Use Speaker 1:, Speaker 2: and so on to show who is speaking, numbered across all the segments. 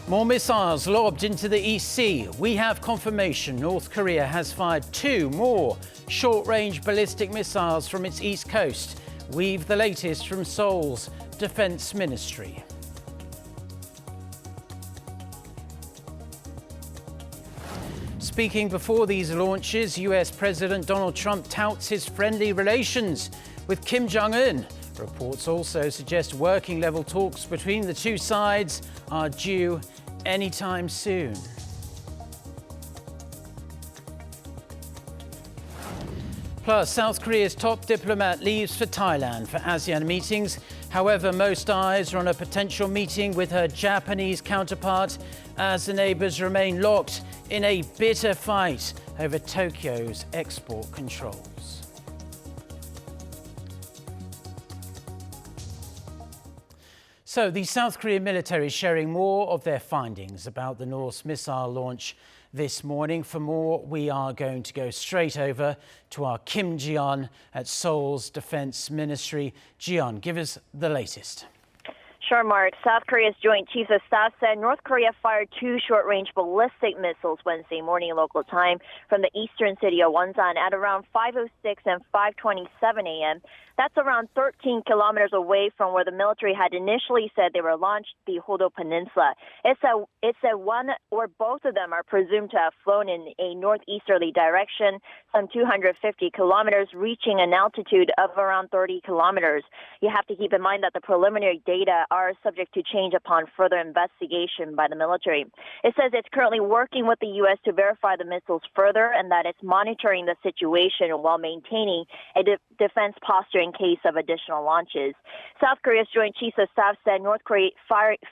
Speaker 1: More missiles lobbed into the East Sea. We have confirmation North Korea has fired 2 more short-range ballistic missiles from its east coast. We've the latest from Seoul's Defense Ministry. Speaking before these launches, US President Donald Trump touts his friendly relations with Kim Jong-un. Reports also suggest working-level talks between the two sides are due anytime soon. Plus, South Korea's top diplomat leaves for Thailand for ASEAN meetings. However, most eyes are on a potential meeting with her Japanese counterpart as the neighbours remain locked in a bitter fight over Tokyo's export controls. So the South Korean military is sharing more of their findings about the North's missile launch this morning. For more, we are going to go straight over to our Kim Ji-yeon at Seoul's Defense Ministry. Ji-yeon, give us the latest.
Speaker 2: Sure, Mark. South Korea's Joint Chiefs of Staff said North Korea fired 2 short-range ballistic missiles Wednesday morning local time from the eastern city of Wonsan at around 5:06 and 5:27 a.m. That's around 13 kilometers away from where the military had initially said they were launched the Hodo Peninsula. It said one or both of them are presumed to have flown in a northeasterly direction, some 250 kilometers, reaching an altitude of around 30 kilometers. You have to keep in mind that the preliminary data are subject to change upon further investigation by the military. It says it's currently working with the U.S. to verify the missiles further and that it's monitoring the situation while maintaining a defense posture in case of additional launches. South Korea's Joint Chiefs of Staff said North Korea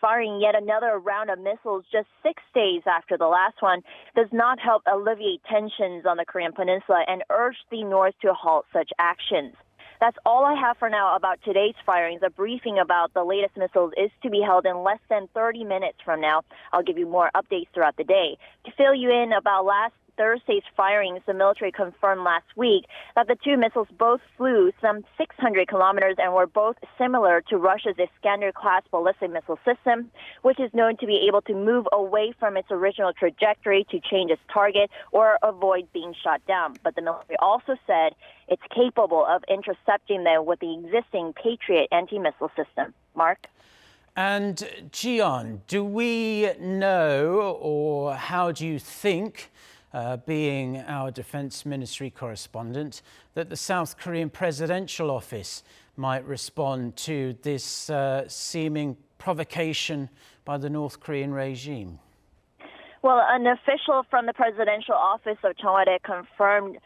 Speaker 2: firing yet another round of missiles just 6 days after the last one does not help alleviate tensions on the Korean peninsula and urged the North to halt such actions. That's all I have for now about today's firings. A briefing about the latest missiles is to be held in less than 30 minutes from now. I'll give you more updates throughout the day. To fill you in about last Thursday's firings, the military confirmed last week that the 2 missiles both flew some 600 kilometers and were both similar to Russia's Iskander-class ballistic missile system, which is known to be able to move away from its original trajectory to change its target or avoid being shot down. But the military also said it's capable of intercepting them with the existing Patriot anti-missile system. Mark?
Speaker 1: And Ji-yeon, do we know, or how do you think, being our Defense Ministry correspondent, that the South Korean presidential office might respond to this seeming provocation by the North Korean regime?
Speaker 2: Well, an official from the presidential office of Cheongwade confirmed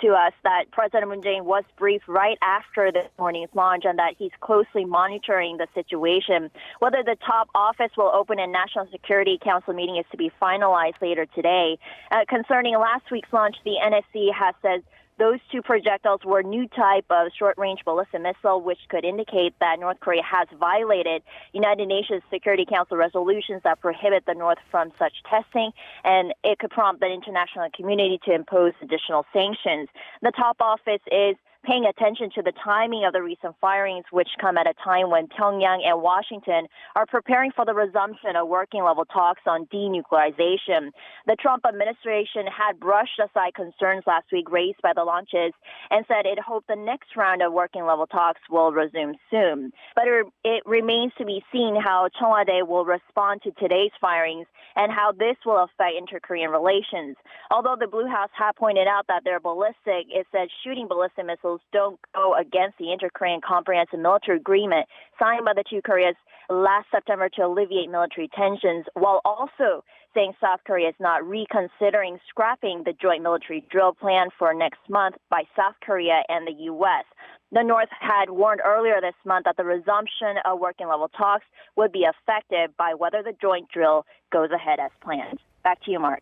Speaker 2: to us that President Moon Jae-in was briefed right after this morning's launch and that he's closely monitoring the situation. Whether the top office will open a National Security Council meeting is to be finalized later today. Concerning last week's launch, the NSC has said those 2 projectiles were new type of short-range ballistic missile, which could indicate that North Korea has violated United Nations Security Council resolutions that prohibit the North from such testing, and it could prompt the international community to impose additional sanctions. The top office is paying attention to the timing of the recent firings, which come at a time when Pyongyang and Washington are preparing for the resumption of working-level talks on denuclearization. The Trump administration had brushed aside concerns last week raised by the launches and said it hoped the next round of working-level talks will resume soon. But it remains to be seen how Cheongwade will respond to today's firings and how this will affect inter-Korean relations. Although the Blue House had pointed out that they're ballistic, it said shooting ballistic missiles don't go against the Inter-Korean Comprehensive Military Agreement signed by the 2 Koreas last September to alleviate military tensions, while also saying South Korea is not reconsidering scrapping the joint military drill plan for next month by South Korea and the U.S. The North had warned earlier this month that the resumption of working-level talks would be affected by whether the joint drill goes ahead as planned. Back to you, Mark.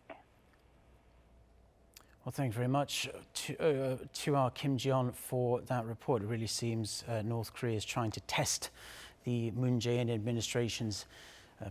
Speaker 1: Well, thank you very much to our Kim Ji-yeon for that report. It really seems North Korea is trying to test the Moon Jae-in administration's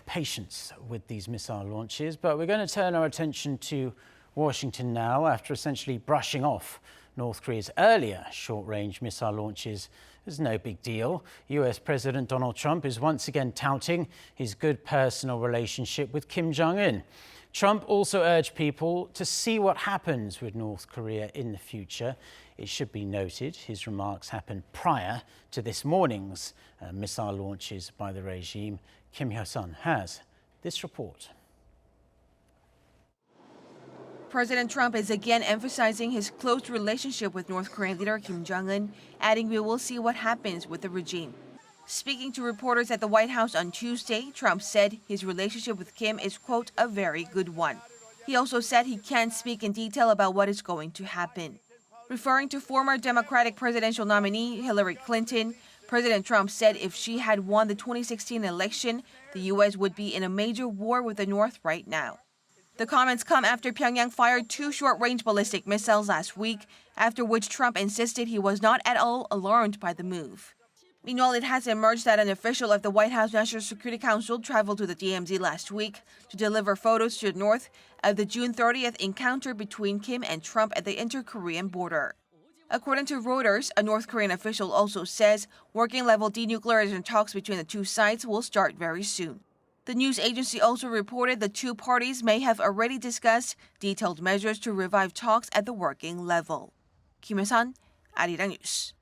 Speaker 1: patience with these missile launches. But we're going to turn our attention to Washington now after essentially brushing off North Korea's earlier short-range missile launches It's no big deal. US President Donald Trump is once again touting his good personal relationship with Kim Jong-un. Trump also urged people to see what happens with North Korea in the future. It should be noted his remarks happened prior to this morning's missile launches by the regime. Kim Hyo-sun has this report.
Speaker 3: President Trump is again emphasizing his close relationship with North Korean leader Kim Jong-un, adding we will see what happens with the regime. Speaking to reporters at the White House on Tuesday, Trump said his relationship with Kim is, quote, a very good one. He also said he can't speak in detail about what is going to happen. Referring to former Democratic presidential nominee Hillary Clinton, President Trump said if she had won the 2016 election, the U.S. would be in a major war with the North right now. The comments come after Pyongyang fired 2 short-range ballistic missiles last week, after which Trump insisted he was not at all alarmed by the move. Meanwhile, it has emerged that an official of the White House National Security Council traveled to the DMZ last week to deliver photos to the North of the June 30th encounter between Kim and Trump at the inter-Korean border. According to Reuters, a North Korean official also says working-level denuclearization talks between the two sides will start very soon. The news agency also reported the two parties may have already discussed detailed measures to revive talks at the working level. Kim Hyo-sun, Arirang News.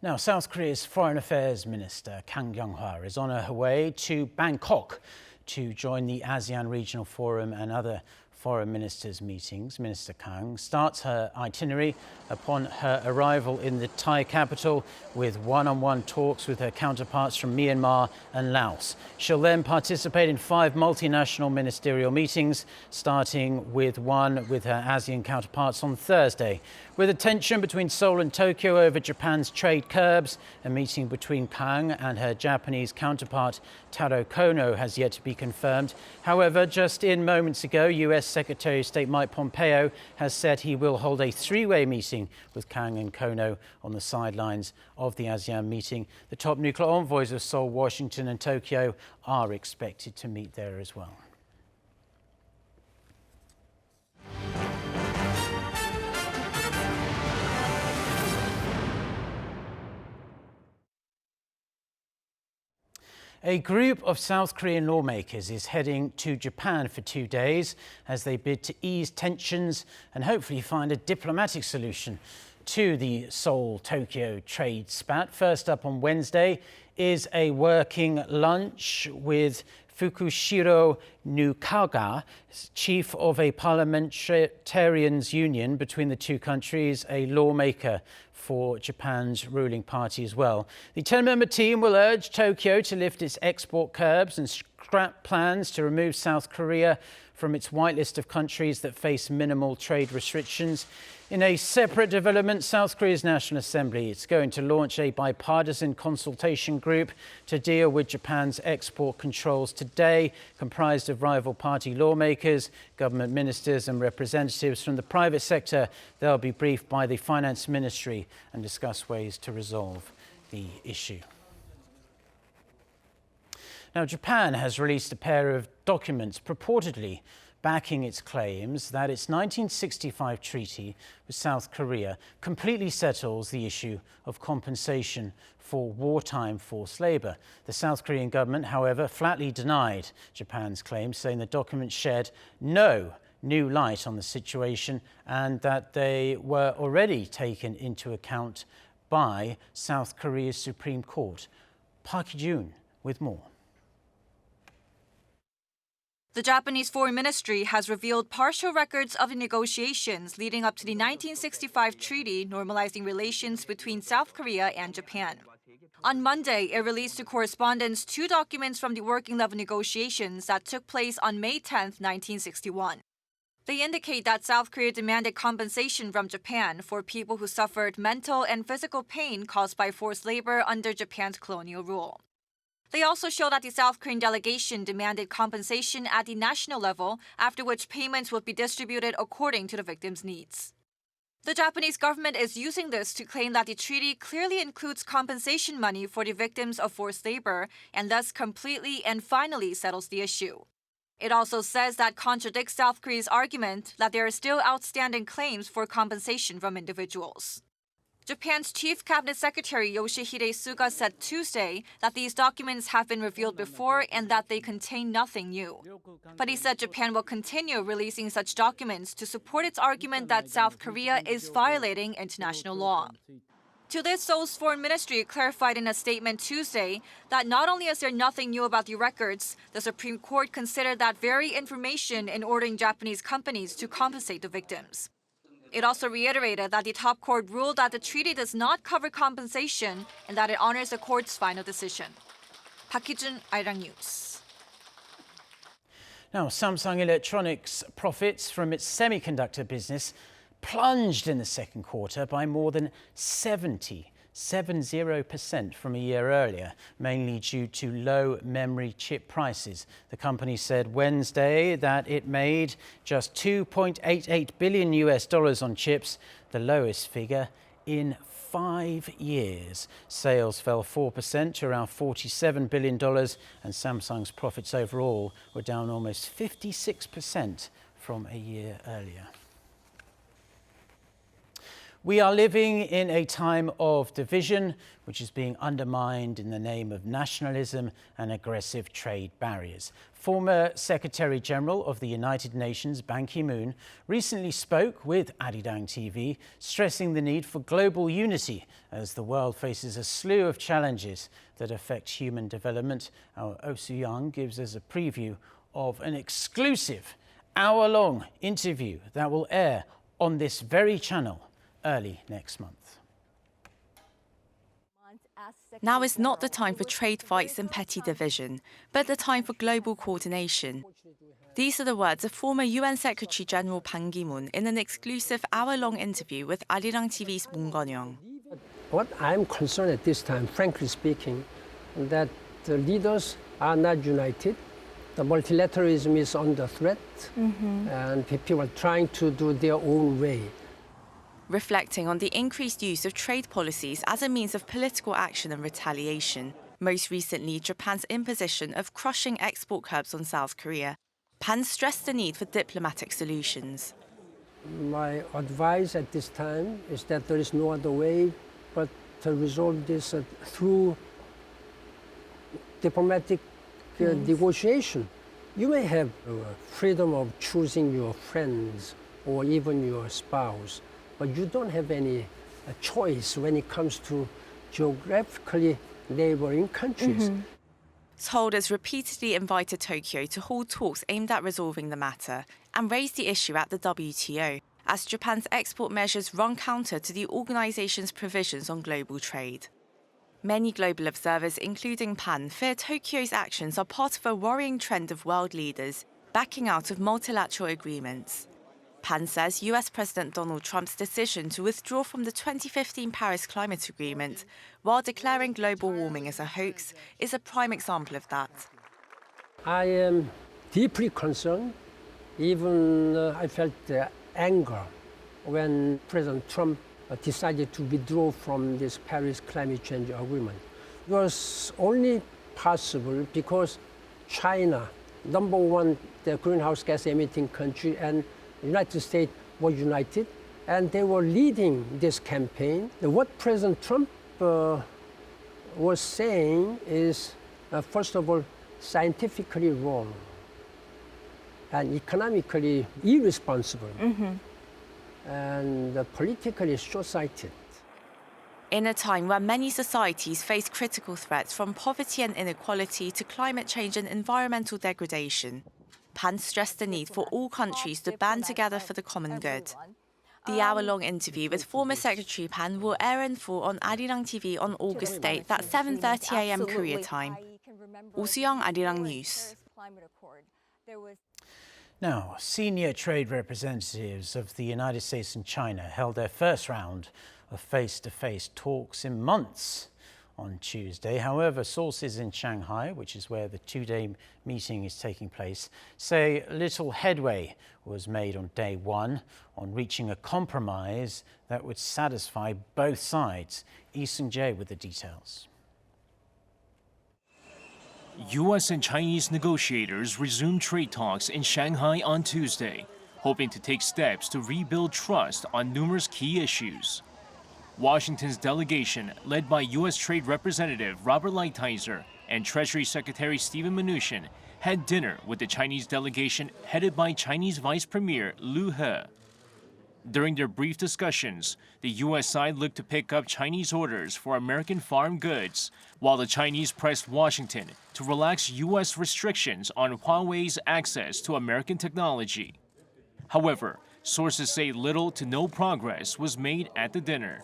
Speaker 1: Now, South Korea's Foreign Affairs Minister Kang Kyung-hwa is on her way to Bangkok to join the ASEAN Regional Forum and other foreign ministers' meetings. Minister Kang starts her itinerary upon her arrival in the Thai capital with one-on-one talks with her counterparts from Myanmar and Laos. She'll then participate in 5 multinational ministerial meetings, starting with one with her ASEAN counterparts on Thursday. With the tension between Seoul and Tokyo over Japan's trade curbs, a meeting between Kang and her Japanese counterpart Taro Kono has yet to be confirmed. However, just in moments ago, U.S. Secretary of State Mike Pompeo has said he will hold a 3-way meeting with Kang and Kono on the sidelines of the ASEAN meeting. The top nuclear envoys of Seoul, Washington and Tokyo are expected to meet there as well. A group of South Korean lawmakers is heading to Japan for 2 days as they bid to ease tensions and hopefully find a diplomatic solution to the Seoul-Tokyo trade spat. First up on Wednesday is a working lunch with Fukushiro Nukaga, chief of a parliamentarians union between the two countries, a lawmaker for Japan's ruling party as well. The 10-member team will urge Tokyo to lift its export curbs and scrap plans to remove South Korea from its whitelist of countries that face minimal trade restrictions. In a separate development, South Korea's National Assembly is going to launch a bipartisan consultation group to deal with Japan's export controls today, comprised of rival party lawmakers, government ministers and representatives from the private sector. They'll be briefed by the Finance Ministry and discuss ways to resolve the issue. Now, Japan has released a pair of documents purportedly backing its claims that its 1965 treaty with South Korea completely settles the issue of compensation for wartime forced labor. The South Korean government, however, flatly denied Japan's claims, saying the documents shed no new light on the situation and that they were already taken into account by South Korea's Supreme Court. Park Hee-jun with more.
Speaker 4: The Japanese Foreign Ministry has revealed partial records of the negotiations leading up to the 1965 treaty normalizing relations between South Korea and Japan. On Monday, it released to correspondents 2 documents from the working-level negotiations that took place on May 10, 1961. They indicate that South Korea demanded compensation from Japan for people who suffered mental and physical pain caused by forced labor under Japan's colonial rule. They also show that the South Korean delegation demanded compensation at the national level, after which payments would be distributed according to the victims' needs. The Japanese government is using this to claim that the treaty clearly includes compensation money for the victims of forced labor and thus completely and finally settles the issue. It also says that contradicts South Korea's argument that there are still outstanding claims for compensation from individuals. Japan's Chief Cabinet Secretary Yoshihide Suga said Tuesday that these documents have been revealed before and that they contain nothing new. But he said Japan will continue releasing such documents to support its argument that South Korea is violating international law. To this, Seoul's foreign ministry clarified in a statement Tuesday that not only is there nothing new about the records, the Supreme Court considered that very information in ordering Japanese companies to compensate the victims. It also reiterated that the top court ruled that the treaty does not cover compensation and that it honors the court's final decision. Park Hee-jun, Arirang News.
Speaker 1: Now, Samsung Electronics profits from its semiconductor business plunged in the second quarter by more than 70% from a year earlier, mainly due to low memory chip prices. The company said Wednesday that it made just $2.88 billion on chips, the lowest figure in 5 years. Sales fell 4% to around $47 billion, and Samsung's profits overall were down almost 56% from a year earlier. We are living in a time of division, which is being undermined in the name of nationalism and aggressive trade barriers. Former Secretary General of the United Nations, Ban Ki-moon, recently spoke with Arirang TV, stressing the need for global unity as the world faces a slew of challenges that affect human development. Our Oh Soo-young gives us a preview of an exclusive hour-long interview that will air on this very channel early next month.
Speaker 5: Now is not the time for trade fights and petty division, but the time for global coordination. These are the words of former UN Secretary General Ban Ki-moon in an exclusive hour-long interview with Arirang TV's Moon Gon-young.
Speaker 6: What I'm concerned at this time, frankly speaking, that the leaders are not united. The multilateralism is under threat, and people are trying to do their own way.
Speaker 5: Reflecting on the increased use of trade policies as a means of political action and retaliation, most recently Japan's imposition of crushing export curbs on South Korea, Ban stressed the need for diplomatic solutions.
Speaker 6: My advice at this time is that there is no other way but to resolve this through diplomatic negotiation. You may have freedom of choosing your friends or even your spouse, but you don't have any choice when it comes to geographically neighboring countries.
Speaker 5: Seoul has repeatedly invited Tokyo to hold talks aimed at resolving the matter and raised the issue at the WTO, as Japan's export measures run counter to the organization's provisions on global trade. Many global observers, including Ban, fear Tokyo's actions are part of a worrying trend of world leaders backing out of multilateral agreements. Ban says U.S. President Donald Trump's decision to withdraw from the 2015 Paris Climate Agreement, while declaring global warming as a hoax, is a prime example of that.
Speaker 6: I am deeply concerned. Even I felt anger when President Trump decided to withdraw from this Paris Climate Change Agreement. It was only possible because China, #1 the greenhouse gas emitting country, and the United States were united, and they were leading this campaign. What President Trump was saying is, first of all, scientifically wrong and economically irresponsible and politically short-sighted.
Speaker 5: In a time where many societies face critical threats from poverty and inequality to climate change and environmental degradation, Ban stressed the need for all countries to band together for the common good. The hour-long interview with former Secretary Ban will air in full on Arirang TV on August 8th at 7:30 a.m. Korea time. Oh Soo-young, Arirang News.
Speaker 1: Now, senior trade representatives of the United States and China held their first round of face-to-face talks in months on Tuesday. However, sources in Shanghai, which is where the two-day meeting is taking place, say little headway was made on day one on reaching a compromise that would satisfy both sides. Lee Seung-jae with the details.
Speaker 7: U.S. and Chinese negotiators resumed trade talks in Shanghai on Tuesday, hoping to take steps to rebuild trust on numerous key issues. Washington's delegation, led by U.S. Trade Representative Robert Lighthizer and Treasury Secretary Steven Mnuchin, had dinner with the Chinese delegation headed by Chinese Vice Premier Liu He. During their brief discussions, the U.S. side looked to pick up Chinese orders for American farm goods, while the Chinese pressed Washington to relax U.S. restrictions on Huawei's access to American technology. However, sources say little to no progress was made at the dinner.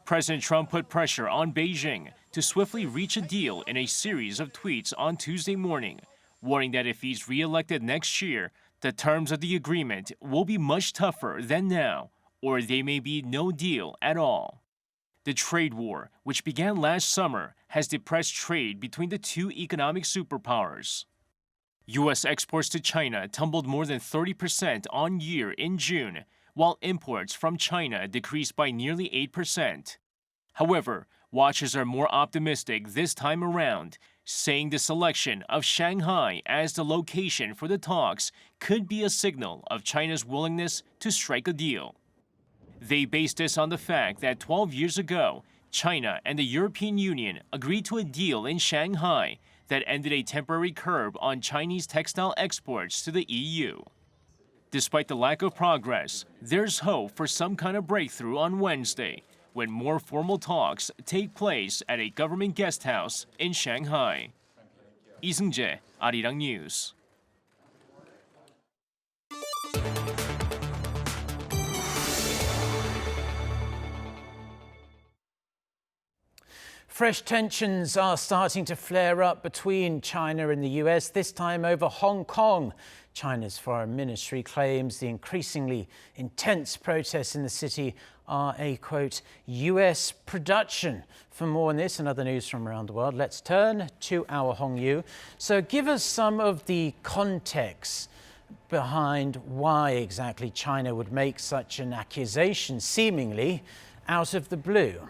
Speaker 7: President Trump put pressure on Beijing to swiftly reach a deal in a series of tweets on Tuesday morning, warning that if he's re-elected next year, the terms of the agreement will be much tougher than now, or there may be no deal at all. The trade war, which began last summer, has depressed trade between the two economic superpowers. U.S. exports to China tumbled more than 30% on year in June, while imports from China decreased by nearly 8%. However, watchers are more optimistic this time around, saying the selection of Shanghai as the location for the talks could be a signal of China's willingness to strike a deal. They base this on the fact that 12 years ago, China and the European Union agreed to a deal in Shanghai that ended a temporary curb on Chinese textile exports to the EU. Despite the lack of progress, there's hope for some kind of breakthrough on Wednesday, when more formal talks take place at a government guest house in Shanghai. Lee Seung-jae, Arirang News.
Speaker 1: Fresh tensions are starting to flare up between China and the US, this time over Hong Kong. China's foreign ministry claims the increasingly intense protests in the city are a, quote, US production. For more on this and other news from around the world, let's turn to our Hong Yu. So give us some of the context behind why exactly China would make such an accusation, seemingly out of the blue.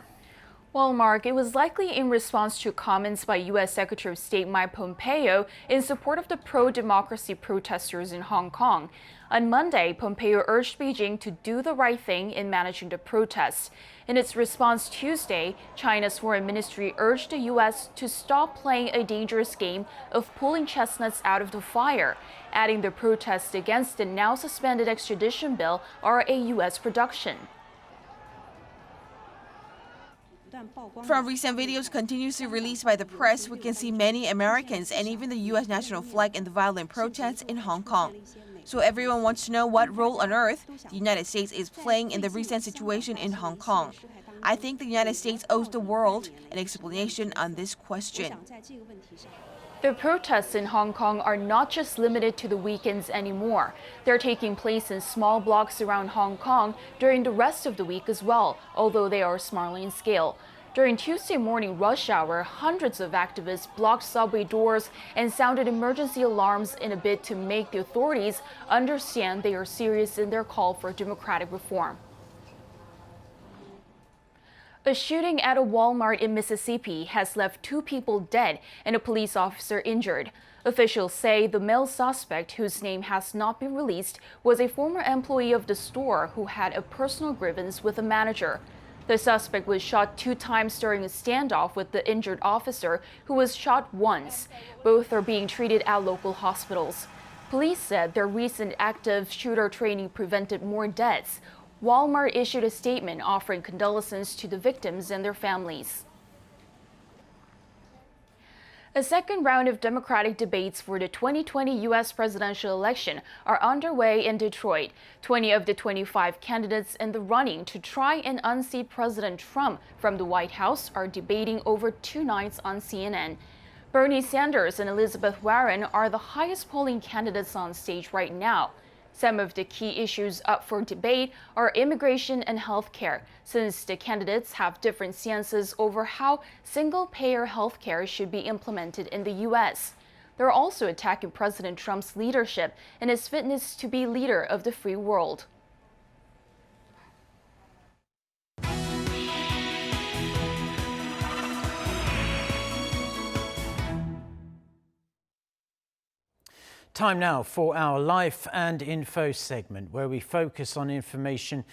Speaker 8: Well, Mark, it was likely in response to comments by U.S. Secretary of State Mike Pompeo in support of the pro-democracy protesters in Hong Kong. On Monday, Pompeo urged Beijing to do the right thing in managing the protests. In its response Tuesday, China's foreign ministry urged the U.S. to stop playing a dangerous game of pulling chestnuts out of the fire, adding the protests against the now suspended extradition bill are a U.S. production.
Speaker 3: From recent videos continuously released by the press, we can see many Americans and even the U.S. national flag in the violent protests in Hong Kong. So everyone wants to know what role on earth the United States is playing in the recent situation in Hong Kong. I think the United States owes the world an explanation on this question.
Speaker 8: The protests in Hong Kong are not just limited to the weekends anymore. They're taking place in small blocks around Hong Kong during the rest of the week as well, although they are smaller in scale. During Tuesday morning rush hour, hundreds of activists blocked subway doors and sounded emergency alarms in a bid to make the authorities understand they are serious in their call for democratic reform. A shooting at a Walmart in Mississippi has left 2 people dead and a police officer injured. Officials say the male suspect, whose name has not been released, was a former employee of the store who had a personal grievance with the manager. The suspect was shot 2 times during a standoff with the injured officer, who was shot once. Both are being treated at local hospitals. Police said their recent active shooter training prevented more deaths. Walmart issued a statement offering condolences to the victims and their families. A second round of Democratic debates for the 2020 U.S. presidential election are underway in Detroit. 20 of the 25 candidates in the running to try and unseat President Trump from the White House are debating over 2 nights on CNN. Bernie Sanders and Elizabeth Warren are the highest polling candidates on stage right now. Some of the key issues up for debate are immigration and health care, since the candidates have different stances over how single-payer health care should be implemented in the U.S. They're also attacking President Trump's leadership and his fitness to be leader of the free world.
Speaker 1: Time now for our Life and Info segment, where we focus on information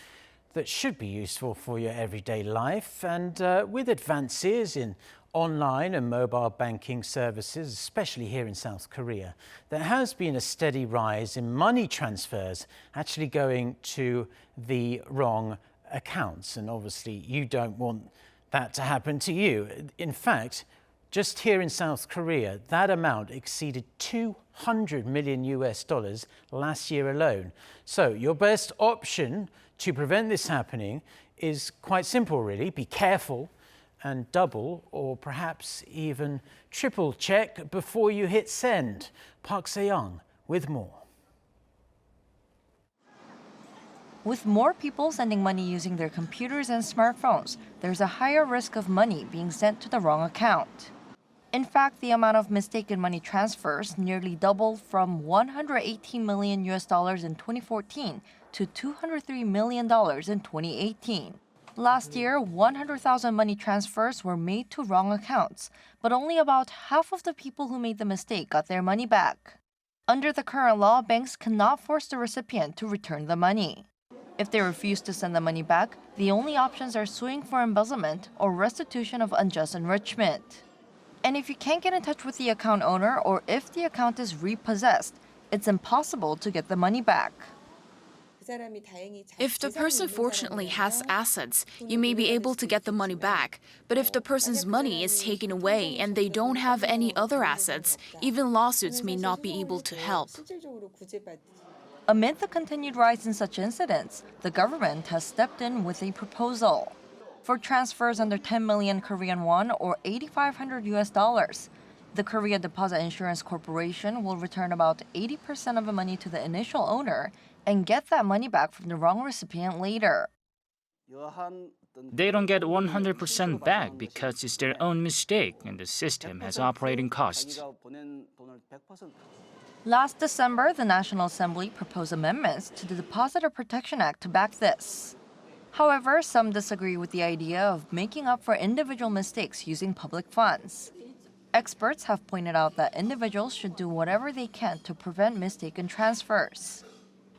Speaker 1: that should be useful for your everyday life. And with advances in online and mobile banking services, especially here in South Korea, there has been a steady rise in money transfers actually going to the wrong accounts. And obviously you don't want that to happen to you. In fact, just here in South Korea, that amount exceeded $200 million last year alone. So your best option to prevent this happening is quite simple, really. Be careful and double or perhaps even triple check before you hit send. Park Se-young with more.
Speaker 9: With more people sending money using their computers and smartphones, there's a higher risk of money being sent to the wrong account. In fact, the amount of mistaken money transfers nearly doubled from $118 million in 2014 to $203 million in 2018. Last year, 100,000 money transfers were made to wrong accounts, but only about half of the people who made the mistake got their money back. Under the current law, banks cannot force the recipient to return the money. If they refuse to send the money back, the only options are suing for embezzlement or restitution of unjust enrichment. And if you can't get in touch with the account owner or if the account is repossessed, it's impossible to get the money back.
Speaker 10: If the person fortunately has assets, you may be able to get the money back. But if the person's money is taken away and they don't have any other assets, even lawsuits may not be able to help.
Speaker 9: Amid the continued rise in such incidents, the government has stepped in with a proposal. For transfers under 10 million Korean won or $8,500, the Korea Deposit Insurance Corporation will return about 80% of the money to the initial owner and get that money back from the wrong recipient later.
Speaker 11: They don't get 100% back because it's their own mistake and the system has operating costs.
Speaker 9: Last December, the National Assembly proposed amendments to the Depositor Protection Act to back this. However, some disagree with the idea of making up for individual mistakes using public funds. Experts have pointed out that individuals should do whatever they can to prevent mistaken transfers.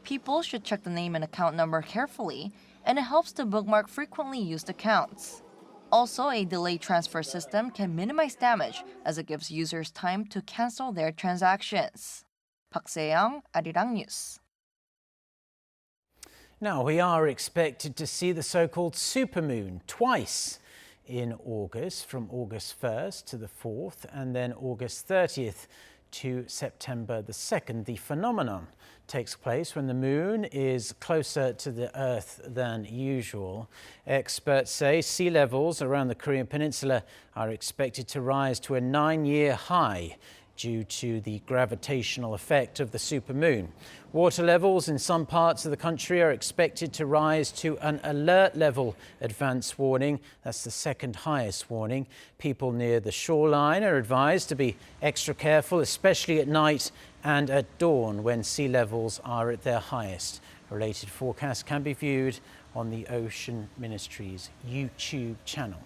Speaker 9: People should check the name and account number carefully, and it helps to bookmark frequently used accounts. Also, a delayed transfer system can minimize damage as it gives users time to cancel their transactions. Park Se-young, Arirang News.
Speaker 1: Now, we are expected to see the so-called supermoon twice in August, from August 1st to the 4th, and then August 30th to September the 2nd. The phenomenon takes place when the moon is closer to the Earth than usual. Experts say sea levels around the Korean Peninsula are expected to rise to a 9-year high due to the gravitational effect of the supermoon. Water levels in some parts of the country are expected to rise to an alert level advance warning. That's the second highest warning. People near the shoreline are advised to be extra careful, especially at night and at dawn when sea levels are at their highest. Related forecasts can be viewed on the Ocean Ministry's YouTube channel.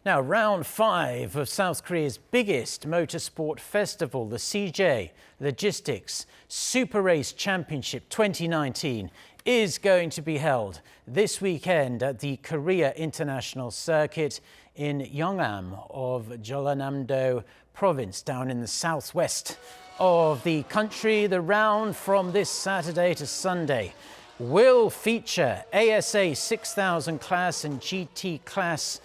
Speaker 1: Now, round 5 of South Korea's biggest motorsport festival, the CJ Logistics Super Race Championship 2019, is going to be held this weekend at the Korea International Circuit in Yeongnam of Jeollanam-do province, down in the southwest of the country. The round from this Saturday to Sunday will feature ASA 6000 class and GT class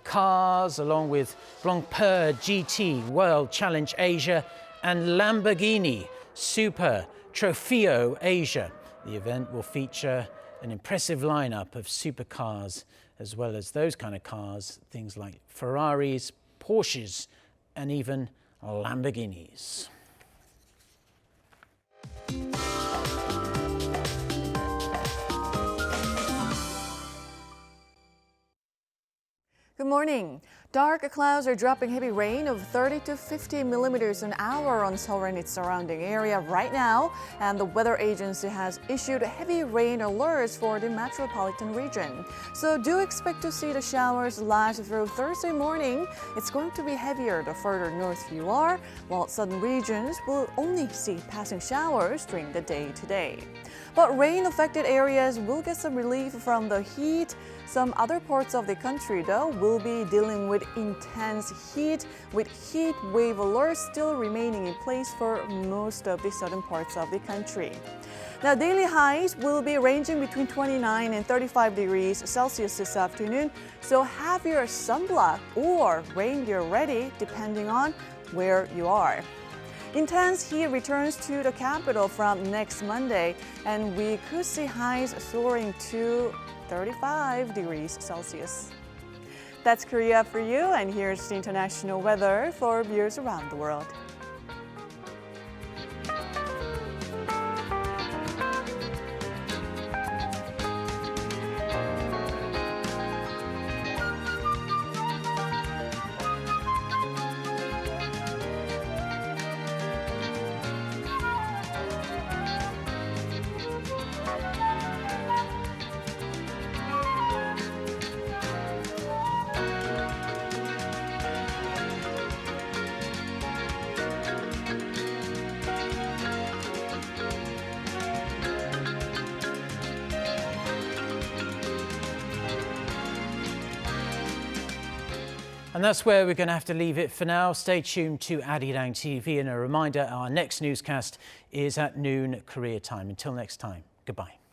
Speaker 1: cars, along with Blancpain GT World Challenge Asia and Lamborghini Super Trofeo Asia. The event will feature an impressive lineup of supercars, as well as those kind of cars, things like Ferraris, Porsches, and even Lamborghinis.
Speaker 12: Good morning. Dark clouds are dropping heavy rain of 30 to 50 millimeters an hour on Seoul and its surrounding area right now, and the weather agency has issued heavy rain alerts for the metropolitan region. So do expect to see the showers last through Thursday morning. It's going to be heavier the further north you are, while southern regions will only see passing showers during the day today. But rain-affected areas will get some relief from the heat. Some other parts of the country, though, will be dealing with intense heat, with heat wave alerts still remaining in place for most of the southern parts of the country. Now, daily highs will be ranging between 29 and 35 degrees Celsius this afternoon, so have your sunblock or rain gear ready depending on where you are. Intense heat returns to the capital from next Monday, and we could see highs soaring to 35 degrees Celsius. That's Korea for you, and here's the international weather for viewers around the world.
Speaker 1: And that's where we're going to have to leave it for now. Stay tuned to Arirang TV, and a reminder, our next newscast is at noon Korea time. Until next time, goodbye.